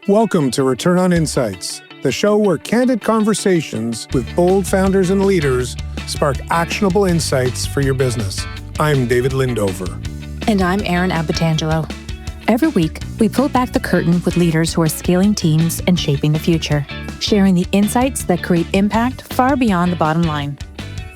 Welcome to Return on Insights, the show where candid conversations with bold founders and leaders spark actionable insights for your business. I'm David Lindover. And I'm Erin Abatangelo. Every week, we pull back the curtain with leaders who are scaling teams and shaping the future, sharing the insights that create impact far beyond the bottom line.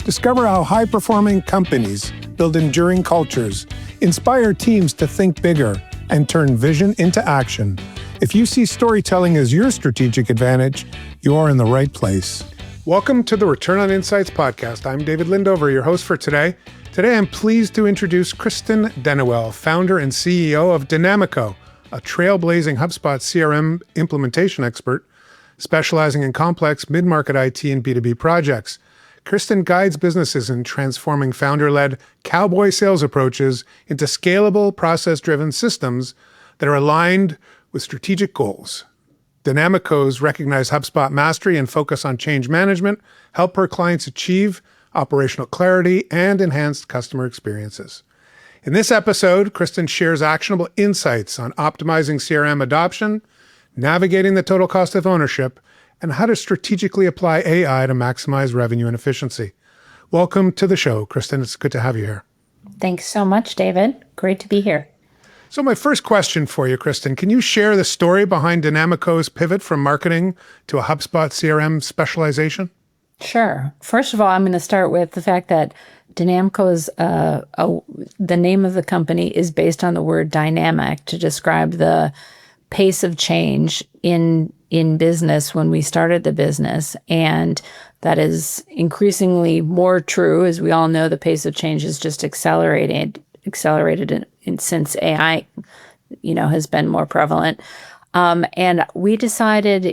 Discover how high-performing companies build enduring cultures, inspire teams to think bigger, and turn vision into action. If you see storytelling as your strategic advantage, you are in the right place. Welcome to the Return on Insights podcast. I'm David Lindover, your host for today. Today, I'm pleased to introduce Kristin Dennewill, founder and CEO of Denamico, a trailblazing HubSpot CRM implementation expert specializing in complex mid-market IT and B2B projects. Kristin guides businesses in transforming founder-led cowboy sales approaches into scalable, process-driven systems that are aligned with strategic goals. Denamico's recognized HubSpot mastery and focus on change management help her clients achieve operational clarity and enhanced customer experiences. In this episode, Kristin shares actionable insights on optimizing CRM adoption, navigating the total cost of ownership, and how to strategically apply AI to maximize revenue and efficiency. Welcome to the show, Kristin. It's good to have you here. Thanks so much, David. Great to be here. So my first question for you, Kristin, can you share the story behind Denamico's pivot from marketing to a HubSpot CRM specialization? Sure. First of all, I'm going to start with the fact that Denamico's, the name of the company is based on the word dynamic to describe the pace of change in business when we started the business. And that is increasingly more true. As we all know, the pace of change has just accelerated since AI, has been more prevalent. And we decided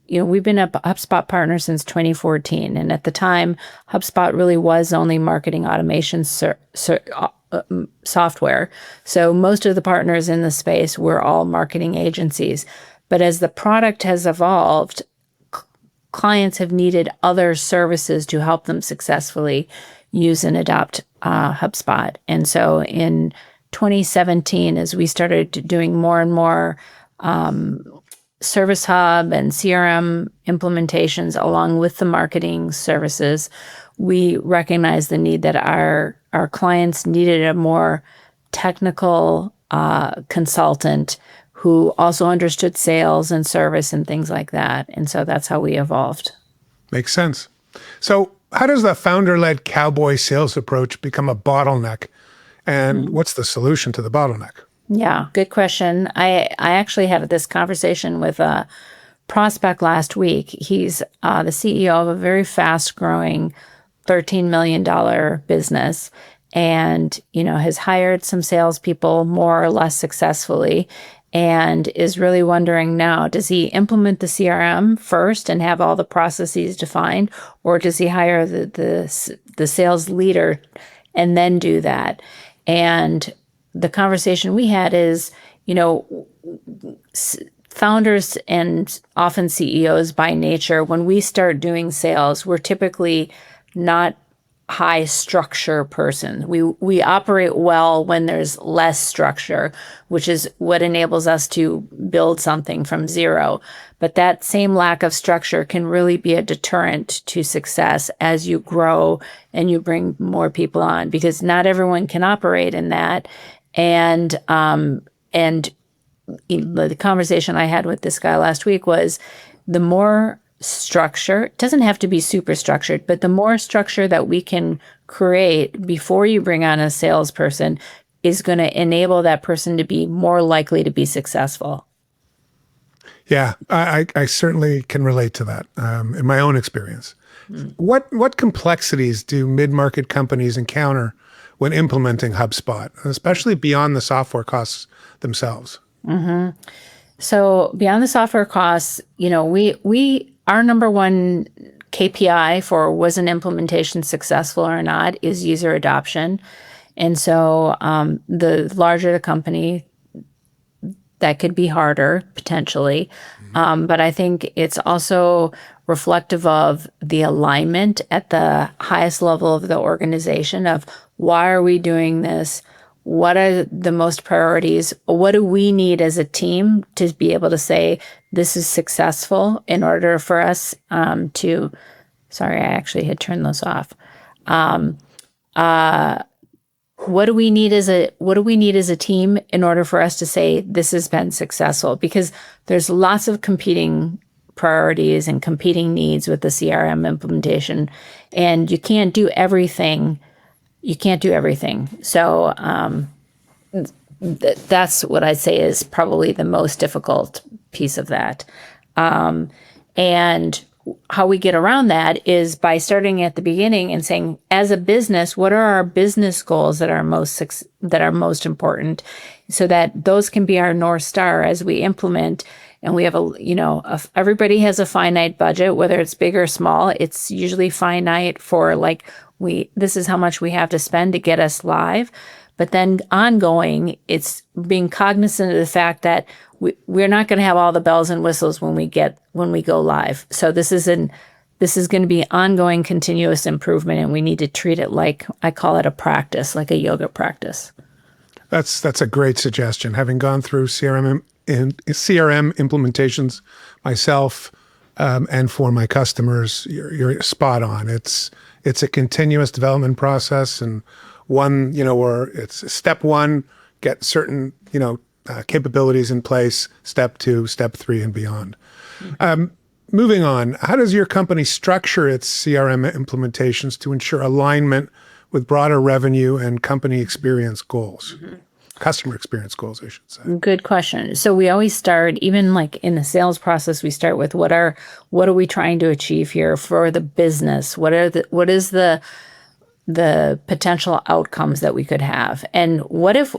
we've been a HubSpot partner since 2014. And at the time, HubSpot really was only marketing automation software. So most of the partners in the space were all marketing agencies. But as the product has evolved, clients have needed other services to help them successfully use and adopt HubSpot. And so in 2017, as we started doing more and more Service Hub and CRM implementations along with the marketing services, we recognized the need that our clients needed a more technical consultant who also understood sales and service and things like that. And so that's how we evolved. Makes sense. So how does the founder-led cowboy sales approach become a bottleneck? And what's the solution to the bottleneck? Yeah, good question. I actually had this conversation with a prospect last week. He's the CEO of a very fast-growing $13 million business and, has hired some salespeople more or less successfully and is really wondering now, does he implement the CRM first and have all the processes defined, or does he hire the sales leader and then do that? And the conversation we had is, founders and often CEOs by nature, when we start doing sales, we're typically not high structure person. We operate well when there's less structure, which is what enables us to build something from zero. But that same lack of structure can really be a deterrent to success as you grow and you bring more people on, because not everyone can operate in that. And the conversation I had with this guy last week was the more structure, it doesn't have to be super structured, but the more structure that we can create before you bring on a salesperson is going to enable that person to be more likely to be successful. Yeah, I certainly can relate to that in my own experience. What complexities do mid-market companies encounter when implementing HubSpot, especially beyond the software costs themselves? Mm-hmm. So beyond the software costs, our number one KPI for was an implementation successful or not is user adoption. And so the larger the company, that could be harder potentially. But I think it's also reflective of the alignment at the highest level of the organization of why are we doing this? what are the most priorities? What do we need as a team to be able to say this is successful in order for us to, sorry, I actually had turned those off. What do we need as a team in order for us to say this has been successful? Because there's lots of competing priorities and competing needs with the CRM implementation, and you can't do everything. So that's what I'd say is probably the most difficult piece of that. And how we get around that is by starting at the beginning and saying, as a business, what are our business goals that are most important, so that those can be our North Star as we implement. And we have everybody has a finite budget, whether it's big or small. It's usually finite for this is how much we have to spend to get us live. But then ongoing, it's being cognizant of the fact that we're not going to have all the bells and whistles when we go live. So this is going to be ongoing, continuous improvement, and we need to treat it like, I call it a practice, like a yoga practice. That's a great suggestion. Having gone through CRM implementations myself, and for my customers, you're spot on. It's a continuous development process, and one, where it's step one, get certain, capabilities in place, step two, step three, and beyond. Moving on, how does your company structure its CRM implementations to ensure alignment with broader revenue and company experience goals? Mm-hmm. Customer experience goals, I should say. Good question. So we always start, even like in the sales process, we start with what are we trying to achieve here for the business? What is the potential outcomes that we could have? And what if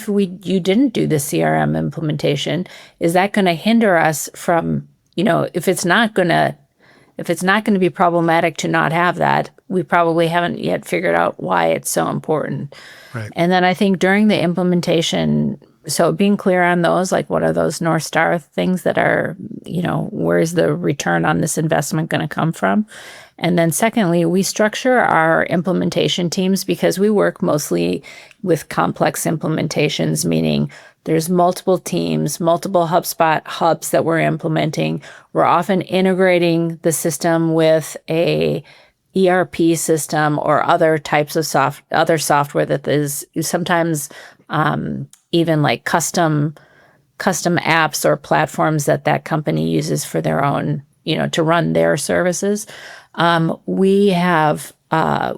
you didn't do the CRM implementation? Is that going to hinder us from, if it's not going to be problematic to not have that, we probably haven't yet figured out why it's so important. Right. And then I think during the implementation, so being clear on those, like what are those North Star things that are, where's the return on this investment going to come from? And then secondly, we structure our implementation teams because we work mostly with complex implementations, meaning there's multiple teams, multiple HubSpot hubs that we're implementing. We're often integrating the system with a ERP system or other types of software that is sometimes even like custom apps or platforms that company uses for their own, to run their services. We have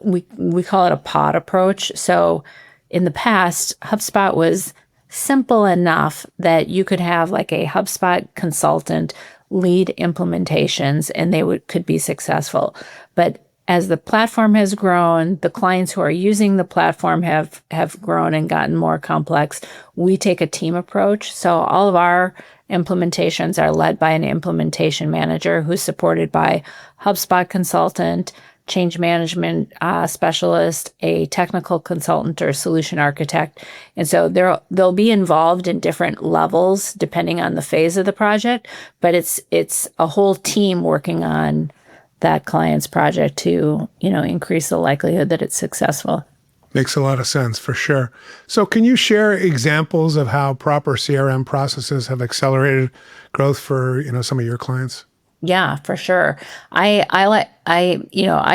we call it a pod approach. So in the past, HubSpot was simple enough that you could have like a HubSpot consultant lead implementations and they could be successful. But as the platform has grown, the clients who are using the platform have grown and gotten more complex. We take a team approach. So all of our implementations are led by an implementation manager who's supported by HubSpot consultant, change management specialist, a technical consultant or solution architect. And so they'll be involved in different levels depending on the phase of the project, but it's a whole team working on that client's project to, increase the likelihood that it's successful. Makes a lot of sense, for sure. So can you share examples of how proper CRM processes have accelerated growth for, some of your clients? Yeah, for sure. I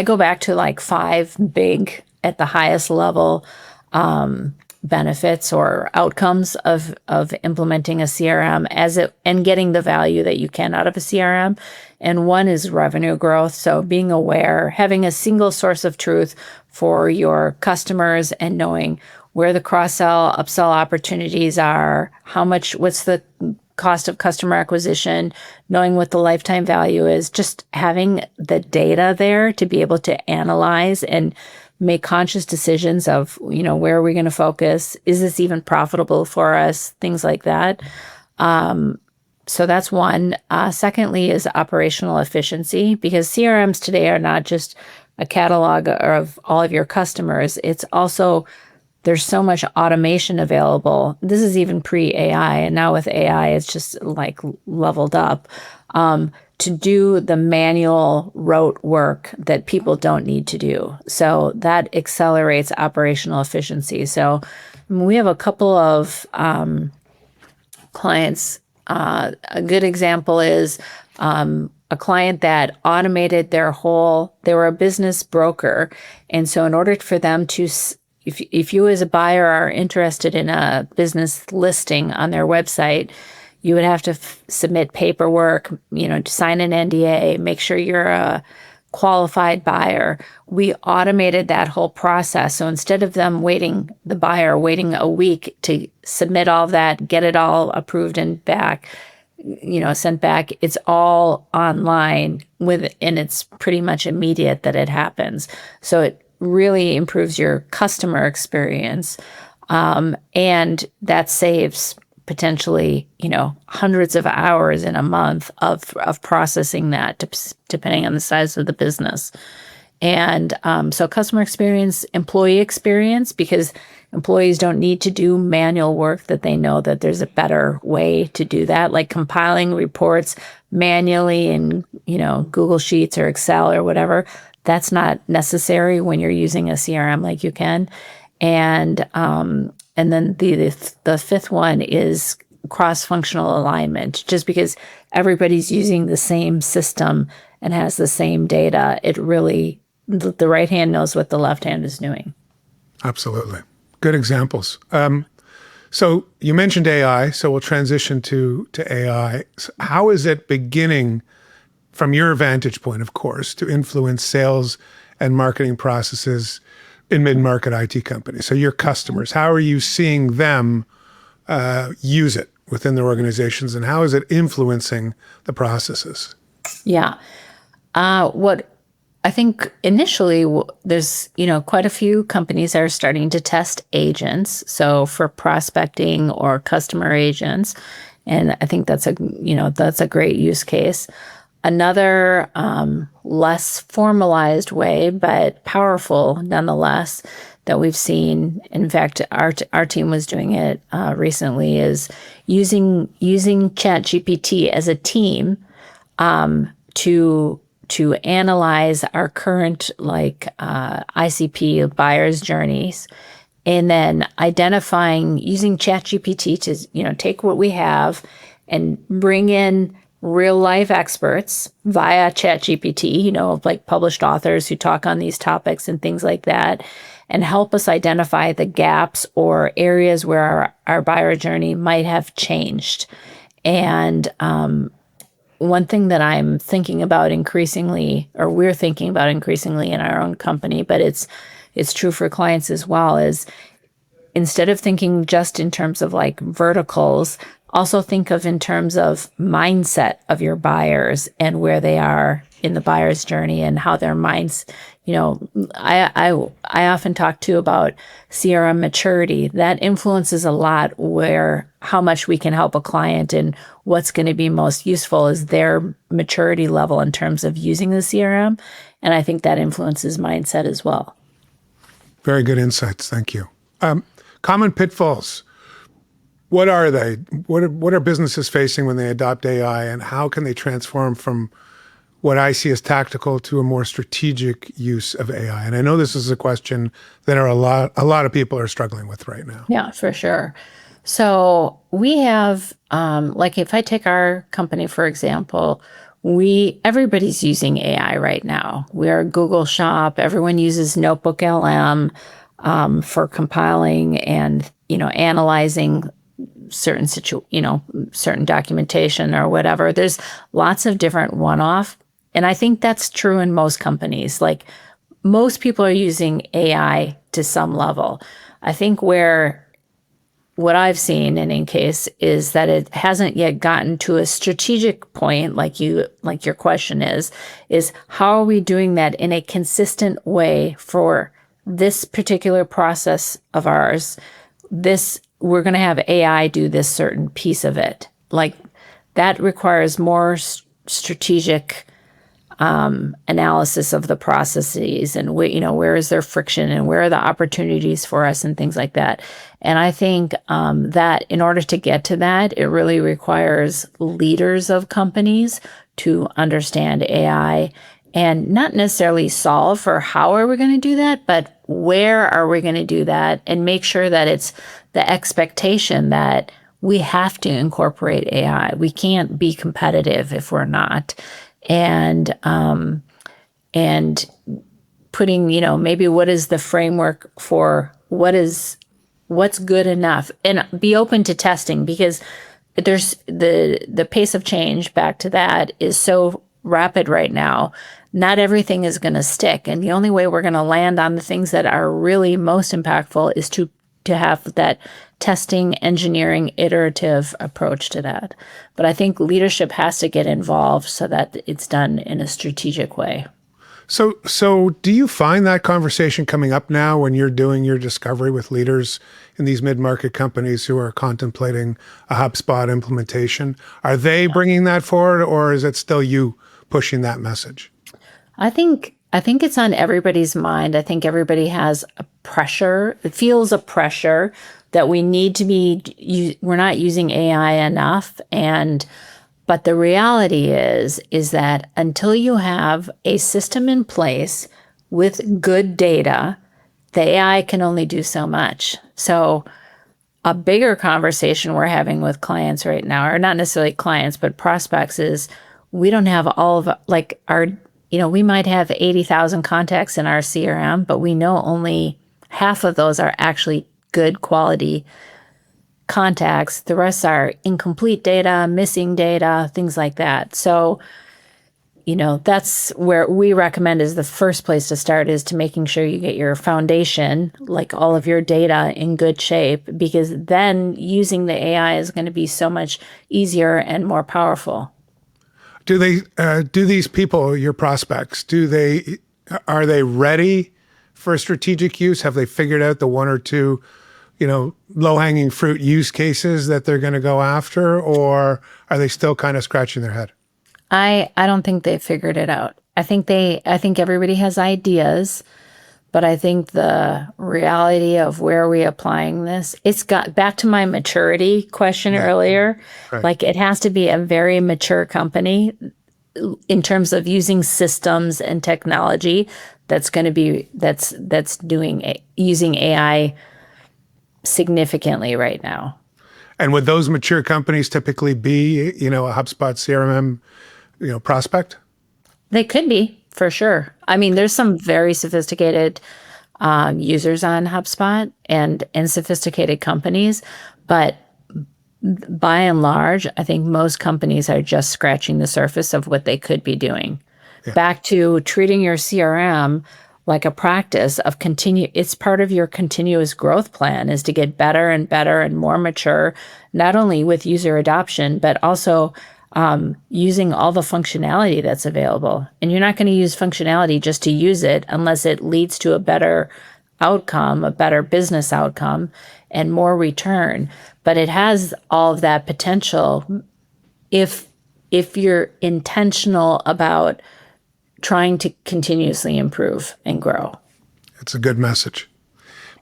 go back to like 5 big at the highest level benefits or outcomes of implementing a CRM and getting the value that you can out of a CRM. And one is revenue growth. So being aware, having a single source of truth for your customers and knowing where the cross-sell, upsell opportunities are, what's the cost of customer acquisition, knowing what the lifetime value is, just having the data there to be able to analyze and make conscious decisions of, where are we going to focus? Is this even profitable for us? Things like that. So that's one. Secondly is operational efficiency, because CRMs today are not just a catalog of all of your customers. It's also, there's so much automation available. This is even pre-AI. And now with AI, it's just like leveled up. To do the manual rote work that people don't need to do. So that accelerates operational efficiency. So We have a couple of clients. A good example is a client that automated they were a business broker. And so in order for them to, if you as a buyer are interested in a business listing on their website, you would have to submit paperwork, to sign an NDA, make sure you're a qualified buyer. We automated that whole process. So instead of them the buyer waiting a week to submit all of that, get it all approved and back, sent back, it's all online and it's pretty much immediate that it happens. So it really improves your customer experience. And that saves potentially, hundreds of hours in a month of processing that, depending on the size of the business. And so customer experience, employee experience, because employees don't need to do manual work, that they know that there's a better way to do that, like compiling reports manually in, Google Sheets or Excel or whatever. That's not necessary when you're using a CRM like you can. And then the fifth one is cross-functional alignment. Just because everybody's using the same system and has the same data, the right hand knows what the left hand is doing. Absolutely. Good examples. So you mentioned AI, so we'll transition to AI. How is it beginning, from your vantage point, of course, to influence sales and marketing processes in mid-market IT companies? So your customers, how are you seeing them use it within their organizations, and how is it influencing the processes? Yeah. What I think initially there's, quite a few companies that are starting to test agents. So for prospecting or customer agents. And I think that's a great use case. Another less formalized way, but powerful nonetheless, that we've seen, in fact, our team was doing it recently, is using ChatGPT as a team to analyze our current ICP buyers' journeys, and then using ChatGPT to take what we have and bring in real life experts via ChatGPT, like published authors who talk on these topics and things like that, and help us identify the gaps or areas where our buyer journey might have changed. And one thing that I'm thinking about increasingly, or we're thinking about increasingly in our own company, but it's true for clients as well, is instead of thinking just in terms of verticals, also think of in terms of mindset of your buyers and where they are in the buyer's journey and how their minds, I often talk too about CRM maturity. That influences a lot how much we can help a client, and what's going to be most useful is their maturity level in terms of using the CRM. And I think that influences mindset as well. Very good insights. Thank you. Common pitfalls. What are they? What are businesses facing when they adopt AI, and how can they transform from what I see as tactical to a more strategic use of AI? And I know this is a question that a lot of people are struggling with right now. Yeah, for sure. So we have, if I take our company, for example, everybody's using AI right now. We are Google Shop. Everyone uses Notebook LM for compiling and, analyzing certain certain documentation or whatever. There's lots of different one-off. And I think that's true in most companies. Most people are using AI to some level. I think what I've seen in case is that it hasn't yet gotten to a strategic point, like your question is how are we doing that in a consistent way for this particular process of ours? We're going to have AI do this certain piece of it. That requires more strategic analysis of the processes, and where is there friction and where are the opportunities for us and things like that. And I think that in order to get to that, it really requires leaders of companies to understand AI and not necessarily solve for how are we going to do that, but where are we going to do that, and make sure that it's the expectation that we have to incorporate AI. We can't be competitive if we're not. And putting, maybe what is the framework for what's good enough, and be open to testing, because there's the pace of change, back to that, is so rapid right now. Not everything is going to stick. And the only way we're going to land on the things that are really most impactful is to have that testing, engineering, iterative approach to that. But I think leadership has to get involved so that it's done in a strategic way. So do you find that conversation coming up now when you're doing your discovery with leaders in these mid-market companies who are contemplating a HubSpot implementation? Are they bringing that forward, or is it still you pushing that message? I think it's on everybody's mind. I think everybody has a pressure. It feels a pressure that we need to be, we're not using AI enough. But the reality is that until you have a system in place with good data, the AI can only do so much. So a bigger conversation we're having with clients right now, or not necessarily clients, but prospects, is we don't have all of we might have 80,000 contacts in our CRM, but we know only half of those are actually good quality contacts. The rest are incomplete data, missing data, things like that. So, that's where we recommend is the first place to start, is to making sure you get your foundation, like all of your data, in good shape, because then using the AI is going to be so much easier and more powerful. Do these people, your prospects, are they ready for strategic use? Have they figured out the one or two, low-hanging fruit use cases that they're going to go after, or are they still kind of scratching their head? I don't think they figured it out. I think everybody has ideas, but I think the reality of where are we applying this, it's got back to my maturity question earlier. Right. Like, it has to be a very mature company in terms of using systems and technology that's going to be using AI significantly right now. And would those mature companies typically be, a HubSpot CRM, prospect? They could be, for sure. I mean, there's some very sophisticated users on HubSpot and sophisticated companies, but by and large, I think most companies are just scratching the surface of what they could be doing. Yeah. Back to treating your CRM like a practice of it's part of your continuous growth plan, is to get better and better and more mature, not only with user adoption, but also using all the functionality that's available. And you're not going to use functionality just to use it unless it leads to a better outcome, a better business outcome, and more return. But it has all of that potential if you're intentional about trying to continuously improve and grow. It's a good message.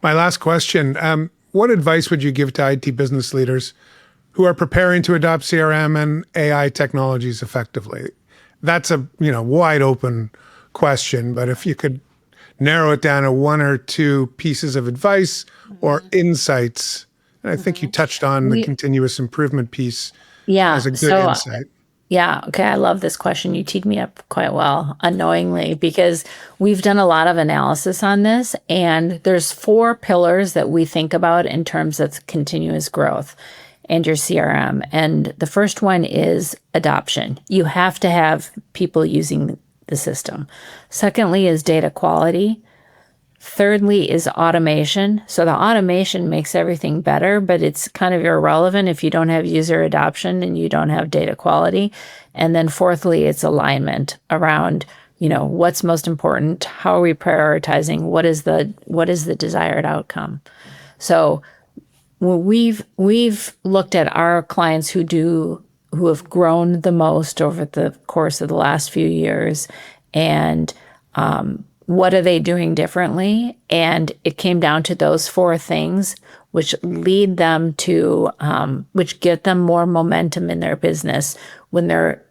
My last question, what advice would you give to IT business leaders who are preparing to adopt CRM and AI technologies effectively? That's a wide open question, but if you could narrow it down to one or two pieces of advice or insights, and I think you touched on the continuous improvement piece as a good insight. Yeah. Okay. I love this question. You teed me up quite well, unknowingly, because we've done a lot of analysis on this, and there's 4 pillars that we think about in terms of continuous growth and your CRM. And the first one is adoption. You have to have people using the system. Secondly is data quality. Thirdly is automation. So the automation makes everything better, but it's kind of irrelevant if you don't have user adoption and you don't have data quality. And then fourthly, it's alignment around, what's most important, how are we prioritizing, what is the desired outcome. So we've looked at our clients who have grown the most over the course of the last few years, and what are they doing differently? And it came down to those 4 things, which lead them to, which get them more momentum in their business when they're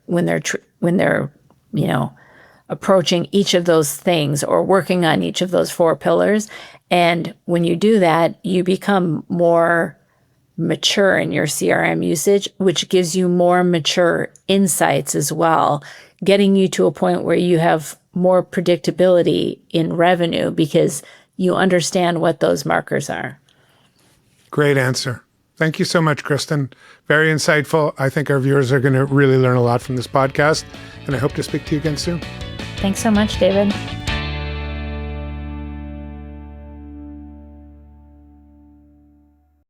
approaching each of those things or working on each of those 4 pillars. And when you do that, you become more mature in your CRM usage, which gives you more mature insights as well, getting you to a point where you have more predictability in revenue because you understand what those markers are. Great answer. Thank you so much, Kristin. Very insightful. I think our viewers are going to really learn a lot from this podcast, and I hope to speak to you again soon. Thanks so much, David.